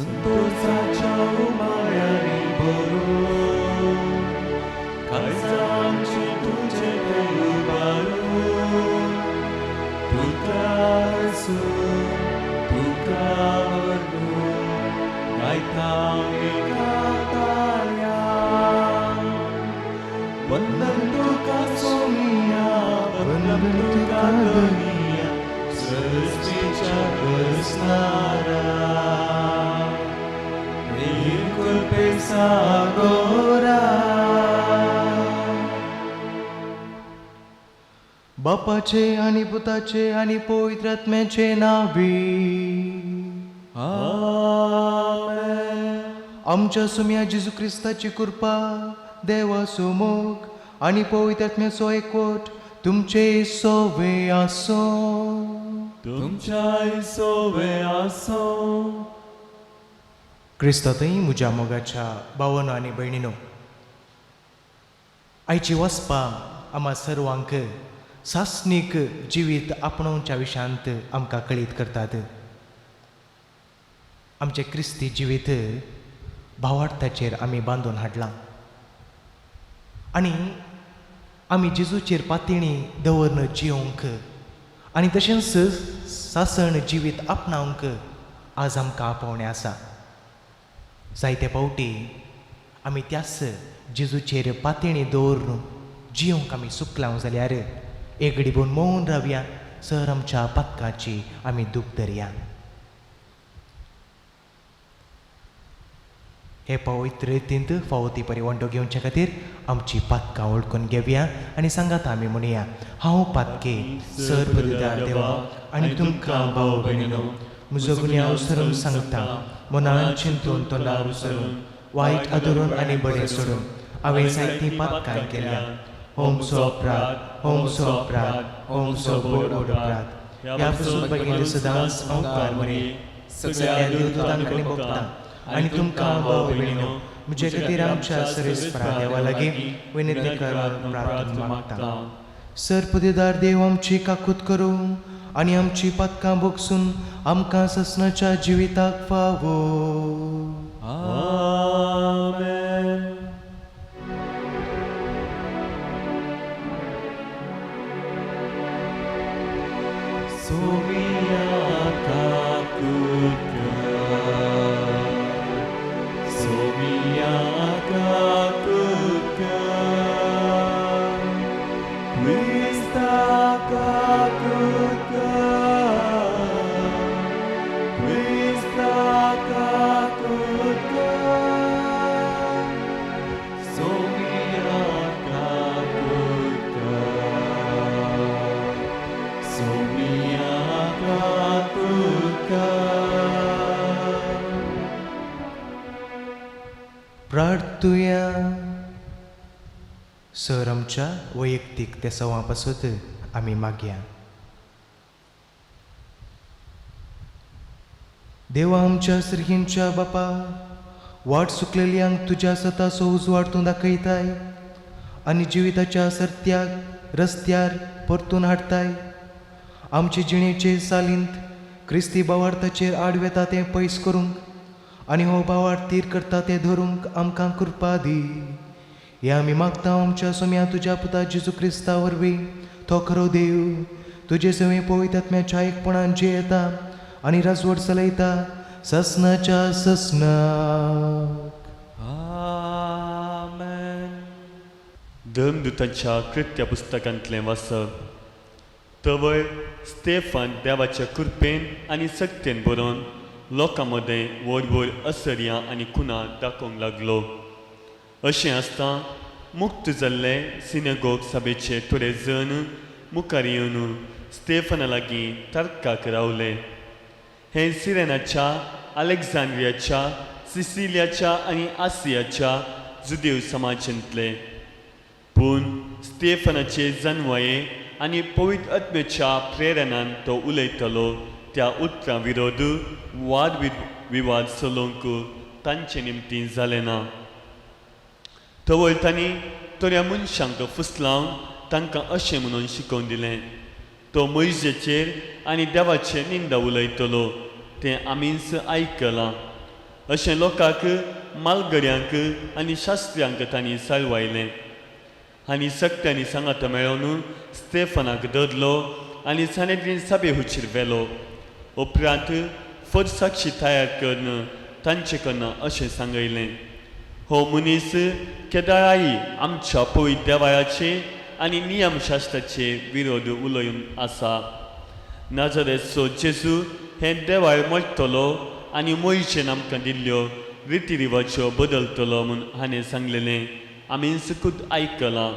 संतोषाच्या उमाळ्याने भरून काळजा आमची तुझे उभारून तुका हसून तुका वरदून गायता एका ताळ्यान. वंदन तुका सोमिया वंदन तुका गनिया सृष्टीच्या रचणारा कृपे सागोरा. बापाचे आणि पुताचे आणि पवित्र आत्म्याचे नावी. आमेन. आमच्या सुम्या जेजू ख्रिस्ताची कृपा देवाचो मोग आणि पवित्र आत्म्याचो एकवट तुमचे सोवे आसो. तुमच्या सोवे आसो. क्रिस्तांतय म्हज्या मोगाच्या भावांनो आनी भयणीनो, आयची वचपां आम्हा सर्वांक सासणीक जिवीत आपणोवच्या विशयांत आमकां कळीत करतात. आमचें क्रिस्ती जिवीत भावार्थाचेर आमी बांदून हाडलां आनी आमी जेजूचेर पातयणी दवरन जियोंक आनी तशेंच सासण जिवीत आपणावंक आज आमकां आपोवणें आसा. जायते फावटी आमी त्याच जेजूचेर पातयणी दवरून जियोंक आमी सुकलां जाल्यार एक घडी भोवन मौन रावया, सर आमच्या पातकाची आमी दूख धरया. हे पवित्र रितींत फावो ती परिवंटो घेवच्या खातीर आमची पातकां ओळखून घेवया आनी सांगात आमी म्हणया, हांव पातके सर पदवीदार देवा आनी तुमकां भाव भयणीनो, म्हजो गुन्यांव उसरून सांगता, मनान चिंतून तोंडार उसरून वायट आदरून आनी बरें सोडून हांवें जायतीं पातकां केल्या. होमचो अपराध, होमचो अपराध, होमचो बोड अपराध. ह्या पासून बेगीन सदांच हांव कारमरी सगळ्या देवदूतांक आनी भक्तांक आनी तुमकां भाव भयणीनो, म्हजे खातीर आमच्या सरेस्परा देवा लागीं विनंती करून प्रार्थना मागता. सर पदवीदार देव आमची काकूत करूं आनी आमची पातकां भोगसून आमकां ससनाच्या जिविताक फावो. आमेन. सोमिया काकूत सोमिया काकूत क्रिस्ता काकूत क्रिस्ता काकूत सोमिया काकूत सोमिया काकूत. प्रार्थुया. सर आमच्या वैयक्तीक ते सवां पासत आमी मागया. देवा आमच्या सर्गींच्या बापा, वाट सुकलेल्यांक तुज्या सताचो उजवाड तूं दाखयताय आनी जिविताच्या सर्त्याक रस्त्यार परतून हाडताय. आमचे जिणेचे सालिंत क्रिस्ती भावार्थाचेर आड येता तें पयस करूंक आनी हो भावार्थ तीर करता तें धरूंक आमकां कृपा दी. हे आमी मागता आमच्या सोम्या तुज्या पुता जेजू क्रिस्ता वरवीं. तो खरो देव तुजे सवे पवित्र आत्म्याच्या एकपणान जे येता आनी राजवट चलयता ससनाच्या ससनाक. आमेन. धर्मदूतांच्या कृत्य पुस्तकांतलें वाचप. तवय स्तेफान देवाच्या कृपेन आनी सक्तेन बरोवन लोकां मदें व्हड व्हड असर्यां आनी खुनां दाखोवंक लागलो. अशें आसता मुक्त जाल्ले सिनेगोग सभेचे थोडे जण मुखार येवन स्तेफाना लागीं तर्काक रावले. हे सिरेनाच्या, अलेक्झांड्रियाच्या, सिसिलियाच्या आनी आसियाच्या जुदेव समाजांतले. पूण स्तेफानाचे जन्मये आनी पवित्र आत्म्याच्या प्रेरणान तो उलयतलो त्या उतरां विरोध वाद विवाद चलोवंक तांचे निमतीं जालें ना. थवय तांणी थोड्या मनशांक फुसलावन तांकां अशें म्हणून शिकोवन दिलें, तो मोइजेचेर आनी देवाचेर निंदा उलयतलो तें आमीच आयकलां. अशें लोकांक मालगड्यांक आनी शास्त्र्यांक तांणी साळवायलें आनी सक्त्यांनी सांगात मेळोवन स्तेफनाक धरलो आनी सानेद्रीन सभे हुचीर व्हेलो. उपरांत फट साक्षी तयार करून तांचे कडल्यान अशें सांगयलें, हो मनीस केदाराई आमच्या पवित्र देवाचे आनी नियमशास्त्राचे विरोध उलयून आसा. नाजरेचो जेजू हें देवाळ मोडटलो आनी मोईशेन आमकां दिल्ल्यो रितीरिवाज्यो बदलतलो म्हूण हाणें सांगलेलें आमी सुखूद आयकलां.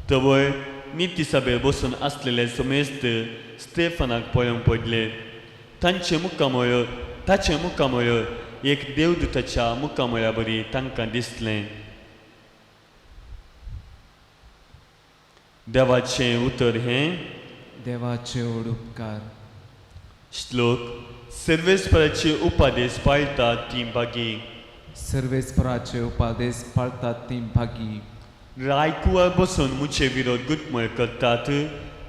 तवय निती सभेर बसून आसलेले समेस्त स्तेफनाक पळोवंक पडले. ताचे मुखामळ एक देवदूताच्या मुखामळा बरी तांकां दिसलें. देवाचें उतर हें देवाचे व्हड उपकार. श्लोक सर्वेस्पराचे उपादेश पाळटा ती भागी. सर्वेस्पराचे उपादेश पाळटात ती भागी. रायकुवार बसून मुझे विरोध गुटमळ करतात,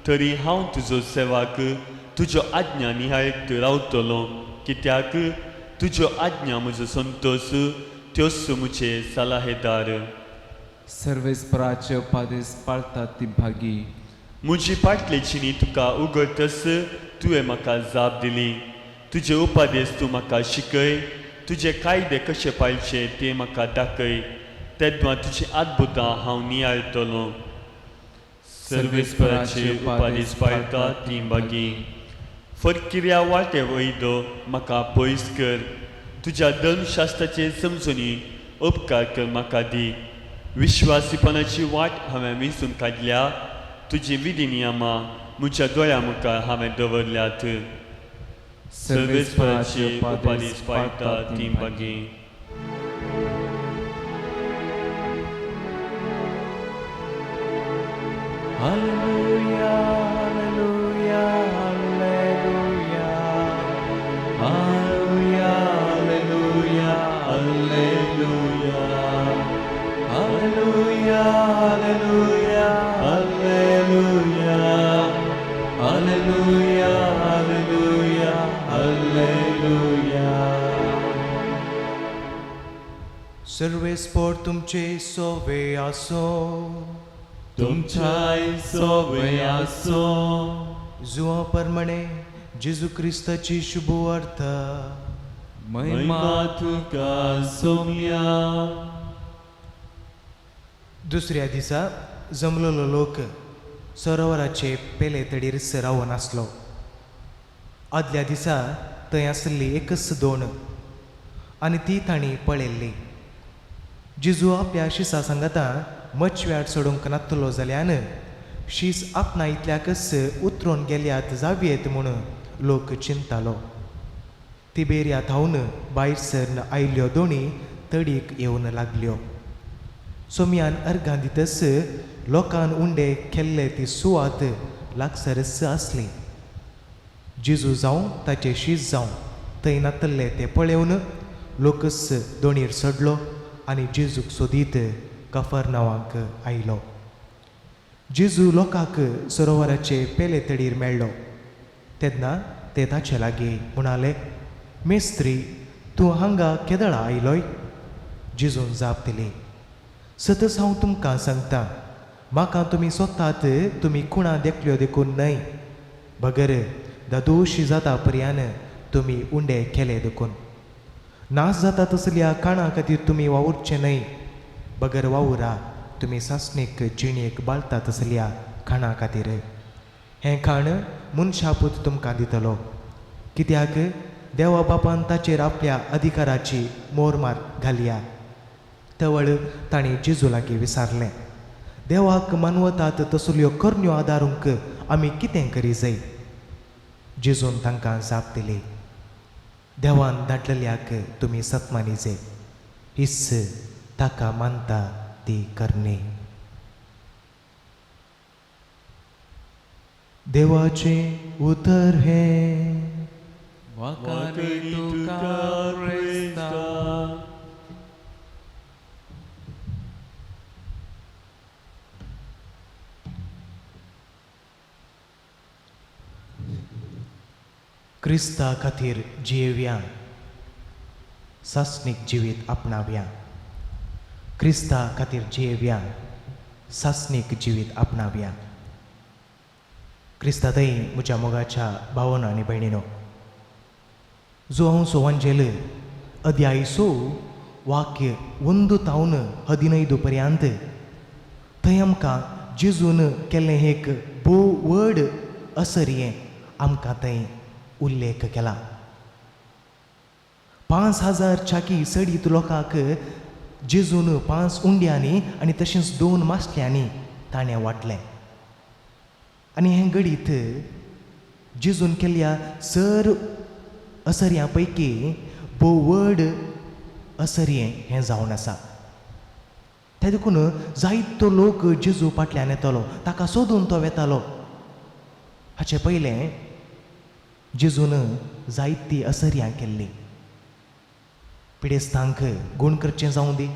तरी हांव तुजो सेवाक तुज्यो आज्ञा निहाळीत रावतलो, कित्याक तुज्यो आज्ञा म्हजो संतोष, त्योच मुझे सलाहेदार. सर्वेस्पराचे उपादेश पाळटात ती भागी. म्हजी फाटलेची न्ही तुका उगडटस तुवें म्हाका जाप दिली. तुजे उपादेश तूं म्हाका शिकय, तुजे कायदे कशे पाळचे ते म्हाका दाखय. तेद्वा तुजी अद्भुतां हांव नियाळटलों. सर्वेस्पराचे उपादेश पाळटा ती भागी. फटकिऱ्या वाटे वैदो म्हाका पयस कर. तुज्या धर्मशास्त्राचे समजुनी उपकार कर म्हाका दी. विश्वासीपणाची वाट हांवें विसरून काडल्या. तुजी विधी नियमां म्हज्या दोळ्या मुखार हांवें दवरल्यात. सर्वेस्पराचे उपादेश पाळटा ती भागी. Hallelujah, hallelujah, hallelujah. Hallelujah, hallelujah, hallelujah. Hallelujah, hallelujah, hallelujah. Hallelujah, hallelujah, hallelujah. सर्वेस्पर तुमचे सोवे आसो. तुमच्या सोबे आसो. जुआ परमणे जेजू क्रिस्ताची शुभ अर्थ. महिमा तुका सोम्या. दुसऱ्या दिसा जमलेलो लोक सरोवराचे पेले तडीर रावून आसलो. आदल्या दिसा थंय आसली एकच दोण आनी ती तांणी पळयल्ली. जेजू आपल्या शिसा सांगाता मच्छव्याड सोडूंक नातलो जाल्यान शीस आपणा इतल्याकच उतरून गेल्यात जावयेत म्हूण लोक चिंतालो. तिबेरिया थावन भायर सरन आयल्यो दोणी तडीक येवन लागल्यो. सोमयान अर्गां दितस लोकान उंडे केल्ले ती सुवात लागसरस आसली. जेजू जावं ताचे शीस जावं थंय नातल्ले ते पळोवन लोकस दोणीर चडलो आनी जेजूक सोदीत कफरनावांक आयलो. जेजू लोकांक सरोवराचे पेले तडीर मेळ्ळो तेन्ना ते ताचे लागीं म्हणाले, मेस्त्री, तूं हांगा केदळा आयलोय? जेजून जाप दिली, सतस हांव तुमकां सांगता, म्हाका तुमी सोदतात तुमी कुणा देखल्यो देखून न्हय, बगर दादोशी जाता पर्यान तुमी उंडे केले देखून. नाश जाता तसल्या काणा खातीर तुमी वावुरचे न्हय, बगर वावुरा तुमी सासणेक जिणेक बाळटा तसल्या खाणा खातीर. हें खाण मनशापूत तुमकां दितलो, कित्याक देवा बापान ताचेर आपल्या अधिकाराची मोरमार घालया. तवळ ताणें जेजू लागीं विचारलें, देवाक मानवतात तसल्यो करण्यो आदारूंक आमी कितें करी जाय? जेजून तांकां जाप दिली, देवान धाडलेल्याक तुमी सतमानी जाय, हिस्स ताका मानता ती करणे. देवाचें उतर हें वाकारी तुका प्रेस्ता. क्रिस्ता खातीर जियेवया. सासणीक जिवीत आपणाव्या. क्रिस्ता खातीर जियेव्या, सासणीक जिवीत आपणाव्या. क्रिस्तादय म्हज्या मोगाच्या भावांनो आनी भयणीनो, जो हांव सोवांजेल अध्यायसो वाक्य 1 तावन 15 पर्यंत थंय आमकां जेजून केल्लें एक भोव व्हड असर आमकां थंय उल्लेख केला. 5000 चाकी सडीत लोकांक जेजून 5 उंड्यांनी आनी तशेंच 2 मासल्यांनी ताणें वाटलें. आनी हें घडीत जेजून केल्ल्या सर असऱ्यां पैकी भोव व्हड असर हें जावन आसा. त्या देखून जायतो लोक जेजू फाटल्यान येतालो, ताका सोदून तो वेतालो. हाचे पयलें जेजून जायतीं असऱ्यां केल्लीं. पिडेस्तांक गूण करचें जावं दी,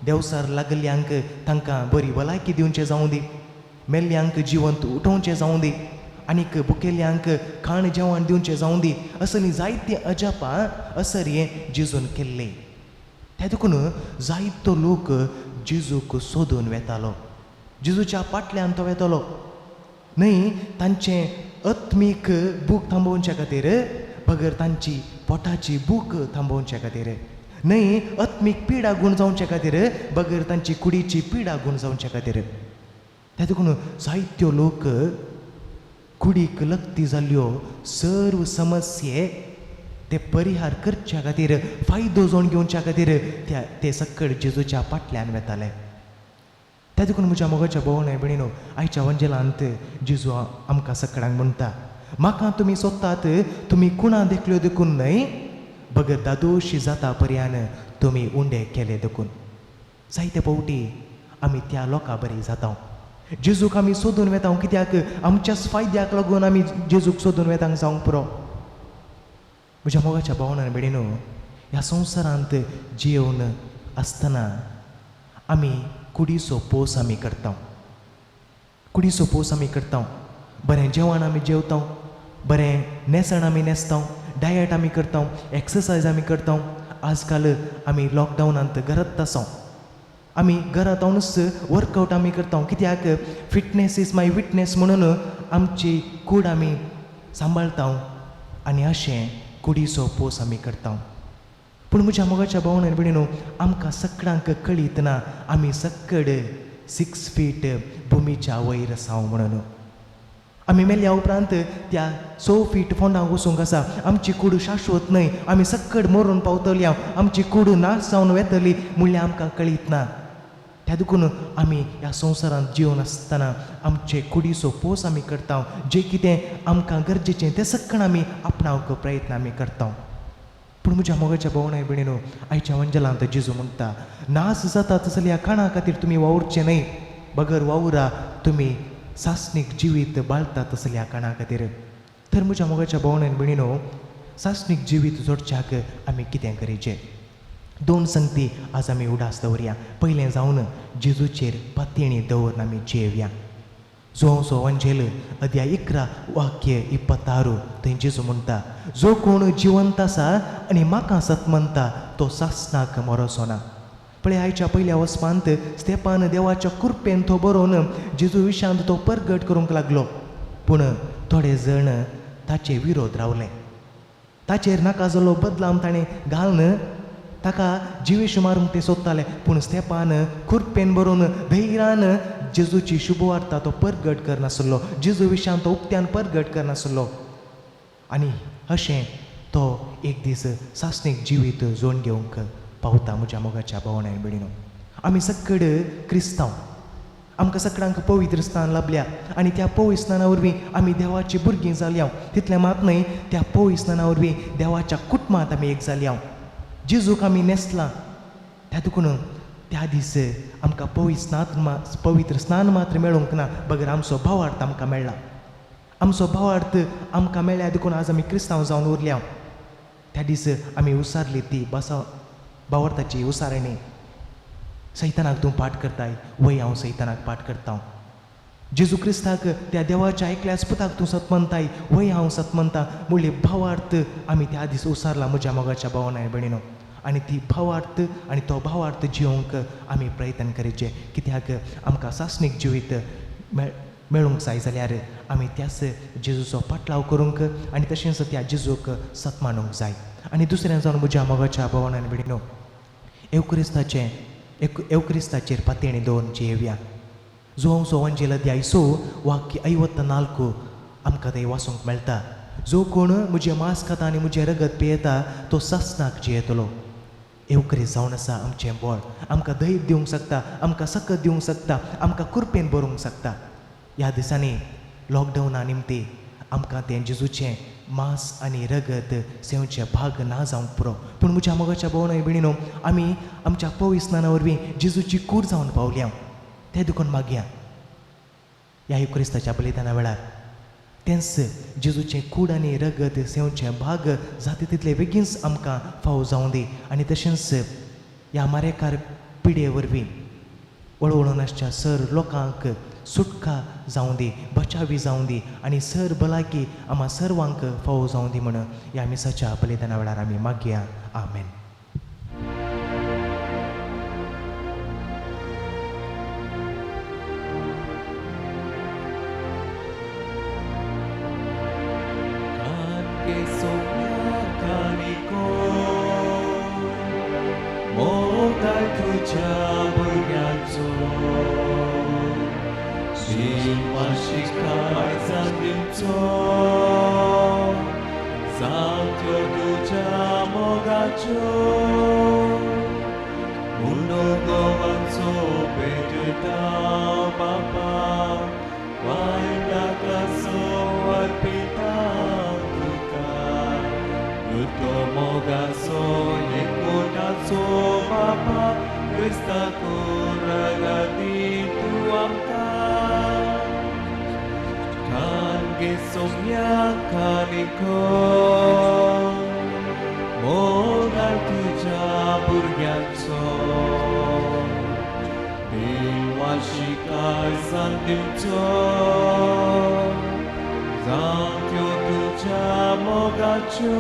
देवसार लागल्ल्यांक तांकां बरी भलायकी दिवचें जावं दी, मेल्ल्यांक जिवंत उठोवचें जावं दी, आनीक भुकेल्ल्यांक खाण जेवण दिवचें जावं दी, असलीं जायतीं अजापां असर जेजून केल्लीं. त्या देखून जायतो लोक जेजूक सोदून वेतालो, जेजूच्या फाटल्यान तो वेतालो. न्हय तांचें आत्मीक भूक थांबोवचे खातीर, बगर तांची पोटाची भूक थांबोवचे खातीर, न्हय आत्मीक पिडा गूण जावचे खातीर, बगर तांची कुडीची पिडा गूण जावचे खातीर. त्या देखून जायत्यो लोक कुडीक लक्ती जाल्ल्यो सर्व समस्ये ते परिहार करच्या खातीर, फायदो जावन घेवच्या खातीर ते सक्कड जेजूच्या फाटल्यान वेताले. त्या देखून म्हज्या मोगाच्या भोवणे भयणीनो, आयच्या वंजेलांत जेजू आमकां सकाळांक म्हणटा, म्हाका तुमी सोदतात, तुमी कुणा देखल्यो देखून न्हय, बगर दादोशी जाता पर्यान तुमी उंडे केले देखून. जायते फावटी आमी त्या लोकां बरी जाता. जेजूक आमी सोदून वेता, कित्याक आमच्याच फायद्याक लागून आमी जेजूक सोदून वेतांक जावंक पुरो. म्हज्या मोगाच्या भावनान भयणीनो, ह्या संवसारांत जियेवन आसतना आमी कुडीचो पोस आमी करता, कुडीचो पोस आमी करता. बरें जेवण आमी जेवता, बरें नेसण आमी न्हेसता, डायट आमी करता, एक्सरसायज आमी करता. आजकाल आमी लॉकडावनांत घरांत आसा, आमी घरांत रावनूच वर्कआवट आमी करता, कित्याक फिटनेस इज माय विटनेस म्हणून आमची कूड आमी सांबाळटा आनी अशें कुडीचो पोस आमी करता. पूण म्हज्या मोगाच्या भावनान भयणीनो, आमकां सगळ्यांक कळीत ना आमी सक्कड 6 फीट भुमीच्या वयर आसाव म्हणून. आमी मेल्ल्या उपरांत त्या 6 फीट फोंडांक वचूंक आसा. आमची कूड शाश्वत न्हय, आमी सक्कड मरून पावतली, आमची कूड नाश जावन वेतली म्हणल्यार आमकां कळीत ना. त्या देखून आमी ह्या संवसारांत जिवन आसतना आमचे कुडीचो पोस आमी करता, जें कितें आमकां गरजेचें तें सगळें आमी आपणावंक प्रयत्न आमी करता. पूण म्हज्या मोगाच्या भोवणे भयणीनो, आयच्या वंजलांत जेजू म्हणटा, नास जाता तसल्या खाणा खातीर तुमी वावुरचें न्हय, बगर वावुरा तुमी सासणीक जिवीत बाळटा तसल्या खाणा खातीर. तर म्हज्या मोगाच्या भोवणे भयणीनो, सासणीक जिवीत जोडच्याक आमी कितें करीचें? 2 संगती आज आमी उडास दवरया. पयलें जावन जेजूचेर पातयणी दवरून आमी जियेवया. जोसो वंजेल अध्याय 11 वाक्य 26 थंय जेजू म्हणटा, जो कोण जिवंत आसा आनी म्हाका सत म्हणटा तो सासणाक मरोचो ना. पळय, आयच्या पयल्या वचपांत स्तेपान देवाच्या कृपेन तो बरोवन जेजू विशांत तो परगट करूंक लागलो. पूण थोडे जण ताचे विरोध रावले. ताचेर नाका जाल्लो बदलाम ताणें घालन ताका जिवेश मारूंक ते सोदताले. पूण स्तेपान खुरपेन बरोवन धैर्यान जेजूची शुभवार्ता तो परगट करनासलो, जेजू विशांत तो उक्त्यान परगट करनासलो. आनी अशें तो एक दीस सासणीक जिवीत जोडून घेवंक पावता. म्हज्या मोगाच्या भावणे भयणीनो, आमी सगळे क्रिस्तांव, आमकां सगळ्यांक पवित्र स्थान लाभल्या आनी त्या पवित्र स्नाना वरवीं आमी देवाची भुरगीं जाल्या. तितलें मात न्हय, त्या पवित्र स्नाना वरवीं देवाच्या कुटुंबांत आमी एक जाल्या. जेजूक आमी नेसलां. त्या देखून त्या दीस आमकां पवित्र स्नान मात्र मेळूंक ना, बगर आमचो भावार्थ आमकां मेळ्ळा. आमचो भावार्थ आमकां मेळ्ळ्या देखून आज आमी क्रिस्तांव जावन उरल्या. त्या दीस आमी उसारली ती भावार्थाची उसारणी. सैतानाक तूं पाठ करताय, वय हांव सैतानाक पाठ करता. जेजू क्रिस्ताक त्या देवाच्या एकल्याच पुताक तूं सत म्हणटाय, वय हांव सत म्हणटा. म्हणले भावार्थ आमी त्या दीस उसारला. म्हज्या मोगाच्या भावनाय भयणीनो, आनी ती भावार्थ आनी तो भावार्थ जियोंक आमी प्रयत्न करचे कित्याक आमकां सासणीक जिवीत मेळूंक जाय जाल्यार आमी त्याच जेजूचो पाटलाव करूंक आनी तशेंच त्या जेजूक सत्मानूंक जाय आनी दुसरें जावन म्हज्या मोगाच्या भोवनान बिडीनो एवक्रिस्ताचेर पातेणी दवरून जियेवया जो अंजेल अध्याय 6 वाक्य 54 आमकां थंय वाचूंक मेळटा जो कोण म्हजें मांस खाता आनी म्हजें रगत पियेता तो सस्नाक जियेतलो एवक्रिस्त जावन आसा आमचें बळ आमकां धैर्य दिवंक शकता आमकां सकत दिवंक शकता आमकां कुरपेन भरूंक शकता ह्या दिसांनी लॉकडावना निमती आमकां तें जेजूचें मांस आनी रगत सेवचे भाग ना जावंक पुरो पूण म्हज्या मोगाच्या भोवनाय बिणीनो आमी आमच्या पवित्र स्नाना वरवीं जेजूची कूड जावन पावल्या तें दुखून मागया ह्या एवक्रिस्ताच्या बलिदाना वेळार तेंच जेजूचें कूड आनी रगत सेवचे भाग जाता तितले बेगीनच आमकां फावो जावं दी आनी तशेंच ह्या मारेकार पिडे वरवीं वळवळून आसच्या सर लोकांक सुटका जावं दी बचावी जावं दी आनी सर भलायकी आम्हा सर्वांक फावो जावं दी म्हणून ह्या मिसाच्या बलिदाना वेळार आमी मागया आमेन. मोगाळ तुझ्या भुरग्यांचो शिवाशी काळजा दिवचो जावत्यो तुझ्या मोगाच्यो मुंडो गोवांचो पेटता बापा वायटाक अर्पिता तो मोगाचो एकवटाचो बापा क्रिस्ताको रगती तूं आमकां खानगे सोम्या खानिको मोगाळ तुज्या भुरग्यांचो देवाशी काळजान दिवचो जावत्यो तुज्या मोगाच्यो.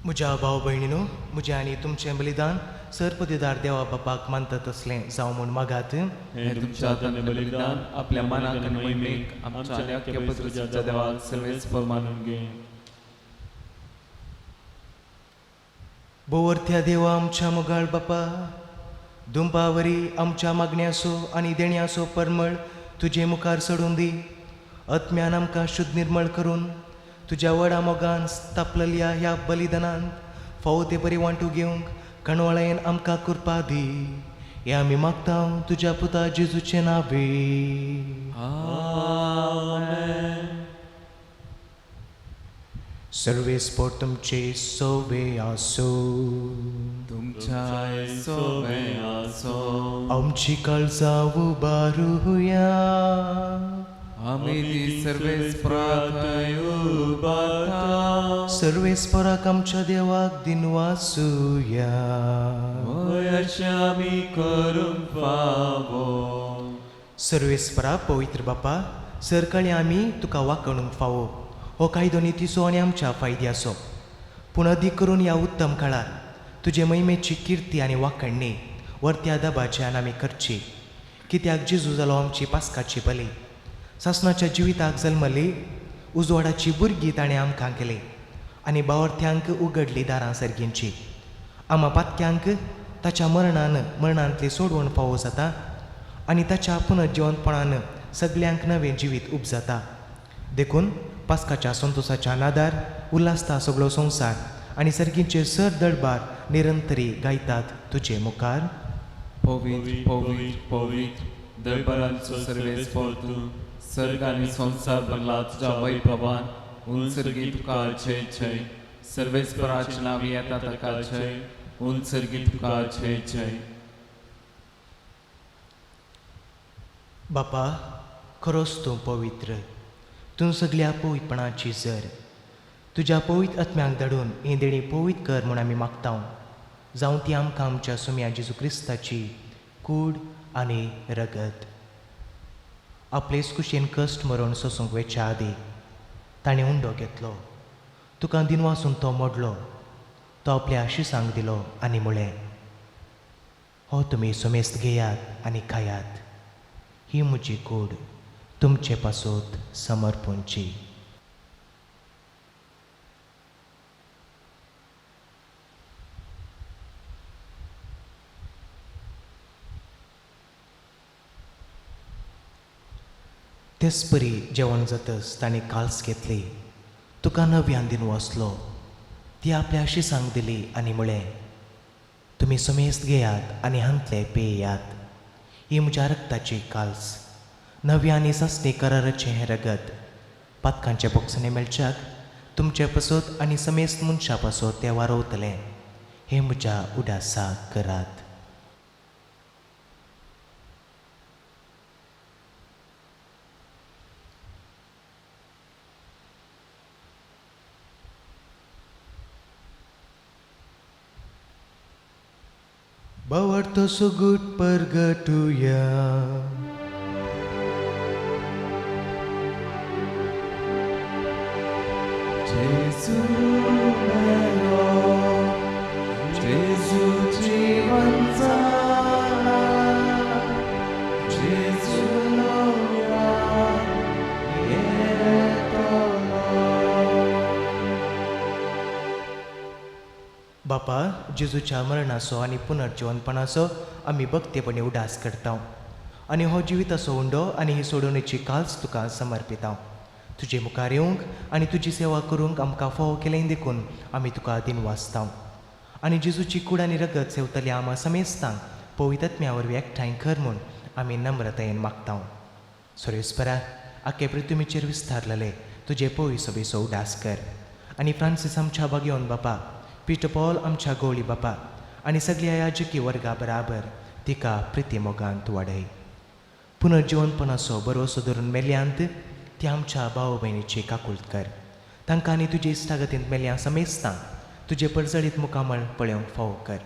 म्हज्या भाव भयणीनो म्हजें आनी तुमचें बलिदान सरपदीदार देवा बापाक मानता तसलें जावं म्हूण मागात. हे तुमच्या धन्य बलिदान आपल्या मनाक आनी मोहिमेक आमच्या आख्या पवित्र देवाक सर्वेस्पर मानून घे. बोवर्थ्या देवा आमच्या मोगाळ बापा दुंपावरी आमच्या मागण्याचो आनी देण्याचो परमळ तुजे मुखार सोडून दी आत्म्यान आमकां शुद्ध निर्मळ करून तुज्या व्हडा मोगान स्थापलेल्या ह्या बलिदानांत फावो ते बरी वांटू घेवंक कणवळेन आमकां कृपा दी हें आमी मागता तुज्या पुता जेजूचे नांवे. आमेन. सर्वेस्पर तुमचे सोवे आसो तुमच्या सोवे आसो आमची काळजां उबारुया आमी ती सर्वेस्पराक उबारता सर्वेस्पराक आमच्या देवाक दिन वाचुया अशें आमी करूंक फावो. सर्वेस्परा पवित्र बापा सरकाळी आमी तुका वाकणूंक फावो हो कायदो नितीचो आनी आमच्या फायद्याचो पूण अदीक करून ह्या उत्तम काळार तुजे महिमेची किर्ती आनी वाखणणी वर्त्या दबाच्यान आमी करची कित्याक जेजू जालो आमची पास्काची बली सासणाच्या जिविताक जल्मली उजवाडाची भुरगीं ताणें आमकां केली आनी बावर्थ्यांक उगडली दारां सर्गींची आम्हा पातक्यांक ताच्या मरणांतली सोडवण फावो जाता आनी ताच्या पुनर्जिवंतपणान सगळ्यांक नवें जिवीत उपजता देखून पास्काच्या संतोसाच्या नादार उल्हासता सगळो संवसार आनी सर्गींचे सर दळबार निरंतरी गायतात तुजे मुखार. पवित्र पवित्र पवित्र दरबारांचो सर्वेस्पर तूं सर्ग आनी संसार भरला तुज्या वैभवान उंचरगी तुका जय जय. सर्वेस्पराचें नांव येता ताका जय उंचरगी तुका जय जय. बापा खरोच तूं पवित्र तूं सगळ्या पवित्रपणाची जर तुज्या पवित्र आत्म्याक धाडून ही देणी पवित्र कर म्हूण आमी मागता जावं ती आमकां आमच्या सुम्या जेजू क्रिस्ताची कूड आनी रगत आपलेच कुशेन कश्ट मरून सोसूंक वेच्या आदी ताणें उंडो घेतलो तुका दिनवासून तो मोडलो. तो आपल्या आशिसांक दिलो आनी म्हळें, हो तुमी सुमेस्त घेयात आनी खायात. ही म्हजी कूड तुमचे पासून समर्पूंची. तेच परी जेवण जातच ताणें काल्स घेतली. तुका नव्यान दिन वसलो. ती आपल्या आशिसांक दिली आनी म्हळें, तुमी सुमेस्त घेयात आनी हांतले पेयात. ही म्हज्या रक्ताची काल्स, नव्या आनी सस्ते कराराचें हें रगत. पातकांचे बोक्सने मेळच्याक तुमचे पासून आनी समेस्त मनशा पासून ते वारोवतले. हे म्हज्या उडासाक करात. Bawarto sugut pergetuya. Jesu melo, Jesu jiwansa, Jesu loya, yetolo. बापा, जेजूच्या मरणाचो आनी पुनर्जीवनपणाचो आमी भक्तीपणी उडास करता. आनी हो जिविताचो उंडो आनी ही सोडवणेची काल्स तुका समर्पिता. तुजे मुखार येवंक आनी तुजी सेवा करूंक आमकां फोव केलें देखून आमी तुका दिन वाचता. आनी जेजूची कूड आनी रगत सेवतल्या आमा समेस्तांक पवित्रत्म्या वरवीं एकठांय कर म्हूण आमी नम्रतायेन मागता. सुरेस्परा, आख्खे पृथ्वीचेर विस्तारलेले तुजे पवी सभेचो उडास कर. आनी फ्रांसीस आमच्या बागेवन बापा, पीटर पॉल आमच्या गवळी बापा आनी सगळ्या याजकी वर्गा बराबर तिका प्रिती मोगांत वाडय. पुनर्जीवनपणाचो बरोसो धरून मेल्यांत ती आमच्या भाव भयणीची काकुळट कर. तांकां आनी तुजे इश्टागतींत मेल्या समेस्तांक तुजे पडजळीत मुखामळ पळोवंक फावो कर.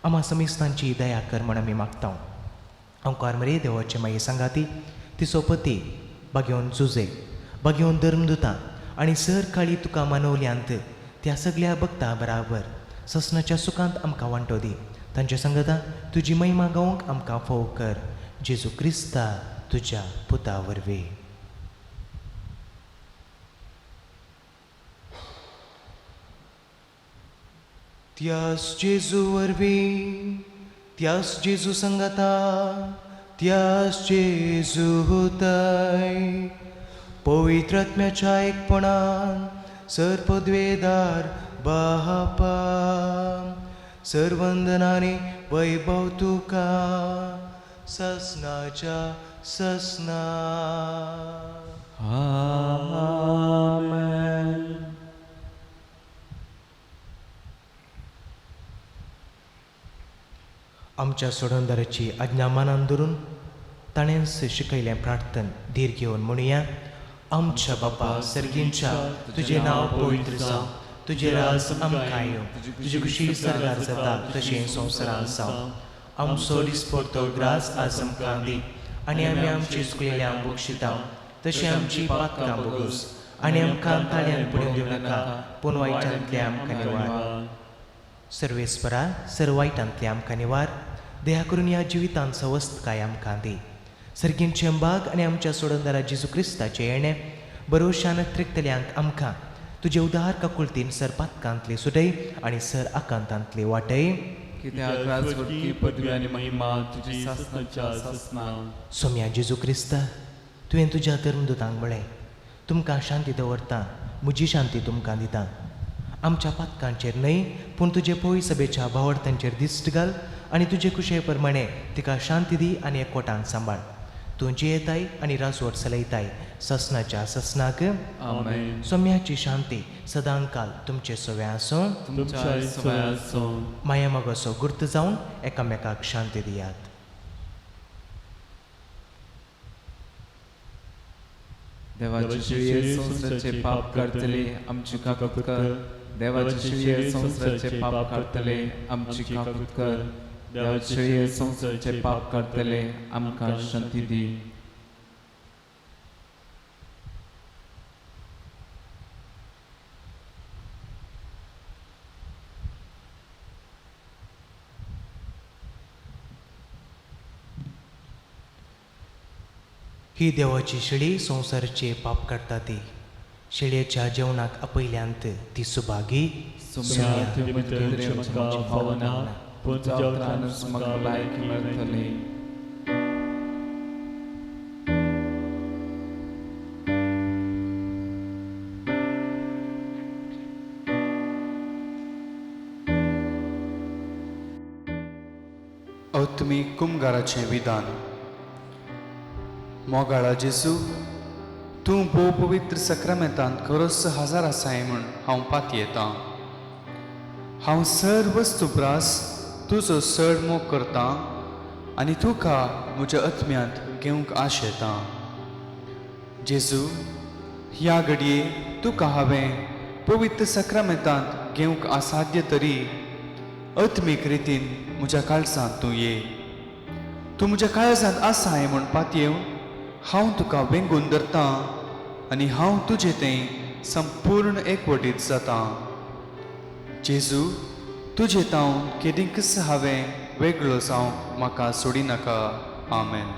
आम्हा समेस्तांची दया कर म्हण आमी मागता. ओंकार मरे देवाचे माये सांगाती, तिचो पती बागेवन जुजे, बागेवन धर्मदुतां आनी सर काळी तुका मानवल्यांत त्या सगळ्या भक्तां बराबर ससनाच्या सुखांत आमकां वांटो दी. तांच्या संगता तुजी महिमा गावंक आमकां फोव कर. जेजू क्रिस्ता तुज्या पुता वरवीं. त्यास जेजू वरवीं, त्यास जेजू संगता, त्यास जेजू हुताय, पवित्रात्म्याच्या एकपणान सर्पद्वेदार बापा, सर्वंदनाने वैभव तुका ससनाच्या ससना. आमेन. आमच्या सोडवणदाराची आज्ञा मानान धरून ताणेंच शिकयलें प्रार्थन धीर घेवन म्हणुया. आमच्या बापा सर्गींच्या, तुजें नांव पवित्र जावं, तुजें राज आमकां येवं, तुजी खुशी सर्गार जाता तशें संवसारांत जावं. आमचो दिसपडटो ग्रास आज आमकां दी आनी आमी आमची चुकलेल्यांक बक्षिता तशें आमची पातकां बोगूस आनी आमकां ताळ्यान पडूंक दिवं नाका, पूण वायटांतले आमकां निवार. सर्वेस्परा, सर्व वायटांतले आमकां निवार. दया करून ह्या जिवितांत सवस्त काय आमकां दी. सर्गींचे बाग आनी आमच्या सोडवणदारा जेजू क्रिस्ताचे येणे बरोवशान त्रिकतल्यांक आमकां तुजे उदार काकुळतीन सर पातकांतली सुटय आनी सर आकांतांतली वाटय. कित्याक राजवटी पदवी आनी महिमा तुजी सासनाच्या सासना. सोम्या जेजू क्रिस्ता, तुवें तुज्या धर्मदुतांक म्हळें, तुमकां शांती दवरता, म्हजी शांती तुमकां दिता. आमच्या पातकांचेर न्हय पूण तुजे पवी सभेच्या भावार्थांचेर दिश्ट घाल आनी तुजे कुशे प्रमाणे तिका शांती दी आनी एकवटान सांबाळ. तूं जियेताय आनी राजवट चलयताय ससनाच्या ससनाक. आमेन. सोम्याची शांती सदांकाल तुमचे सोव्या आसूं. तुमच्या सवया आसूं. माया मोगाचो गुर्त जावन एकामेकाक शांती दियात. देवाचे शिवये संवसाराचे पाप करतले आमची काकूट कर. देवाचे शिवये संवसाराचे पाप करतले आमची काकूट कर. देवाचे शिवये संवसाराचे पाप करतले आमकां शांती दी. ही देवाची शिडी संसाराचे पाप काडटा ती. शिडयेच्या जेवणाक आपयल्यांत ती सुभागी सुम्या तुझे भितर म्हाका फावना पूण जेवत्रानूच म्हाका लायक मेळटली. तुमी कुमगाराचें विधान. मोगाळा जेजू, तूं भोव पवित्र सक्रामेंतांत खरोच हजर आसाय म्हूण हांव पात येतां. हांव सर वस्तुप्रास तुजो चड मोग करतां आनी तुका म्हज्या आत्म्यांत घेवंक आशेतां. जेजू, ह्या घडये तुका हांवें पवित्र सक्रामेंतांत घेवंक असाध्य तरी आत्मीक रितीन म्हज्या काळजांत तूं ये. तूं म्हज्या काळजांत आसाय म्हूण पातयेवन हांव तुका वेंगून धरतां आनी हांव तुजें तें संपूर्ण एकवटीत जातां. जेजू, तुजें तावन केदींकच हांवें वेगळो जावंक म्हाका सोडिनाका. आमेन.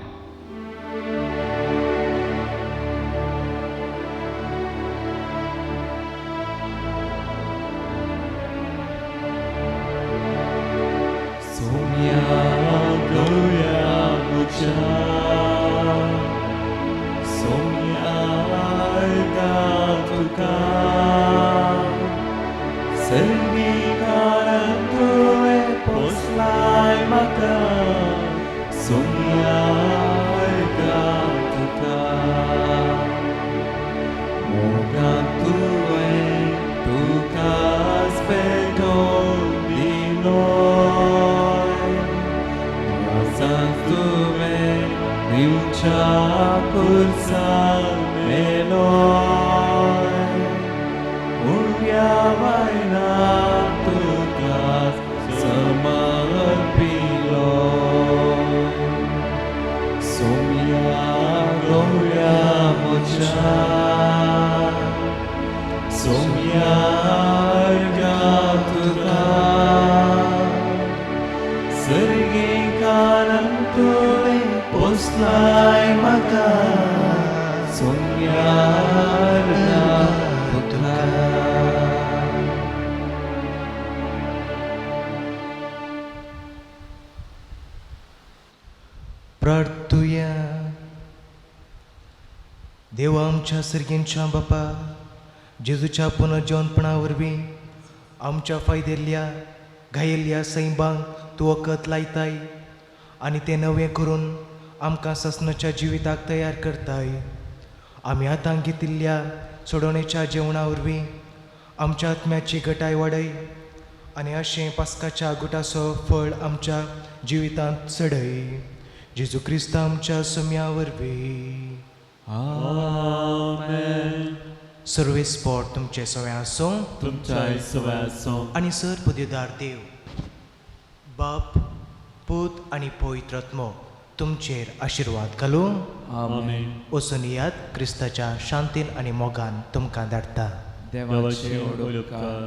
प्रार्थुया. देवा आमच्या सर्गेंच्या बापा, जेजूच्या पुनर्जेवणपणा वरवीं आमच्या फायदेल्ल्या घायेल्ल्या सैबांक तूं वखद लायताय आनी तें नवें करून आमकां ससनाच्या जिविताक तयार करताय. आमी आतां घेतिल्ल्या सोडवणेच्या जेवणा वरवीं आमच्या आत्म्याची घटाय वाडय आनी अशें पास्काच्या गुटाचो फळ आमच्या जिवितांत चडय. जेजू क्रिस्त आमच्या सुम्या वरवीं. आमेन. सर्वेस्पोट तुमचे सवय आसूं तुमच्या सवय आसूं आनी सर पुदेदार देव बाप, पूत आनी पवित्र आत्मो तुमचेर आशिर्वाद घालूं. आमेन. वचून याद क्रिस्ताच्या शांतीन आनी मोगान तुमकां धाडटा. देवाचे ओडोकार.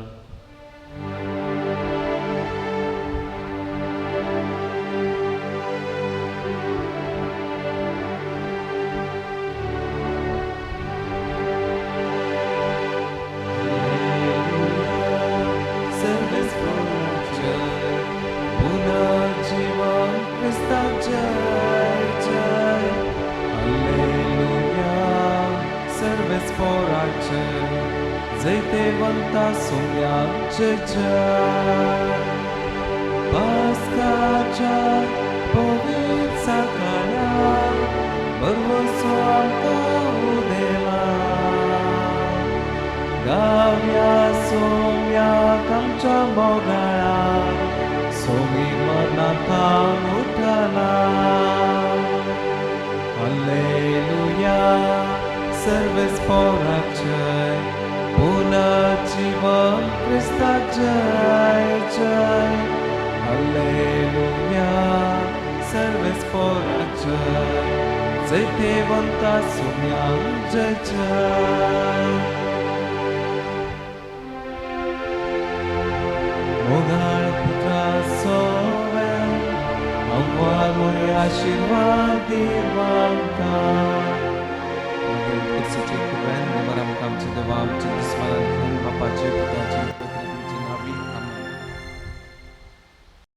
Zeytevanta sumyace Paskacha povit sakala Barvoso amka udela Gavya sumya kamcha mogala Sumi manata utala Alleluia Serves poracei Punachivam Christa jai jai Alleluia Serves poracei Zeytevanta sumyam jai jai Mogar putra sovel Amvar mori ashirvad divanta क्रिस्तूचे कृपेन निबर आमकां आमचे देवा आमचे दुस्मानांतल्यान बापाचे पुत्र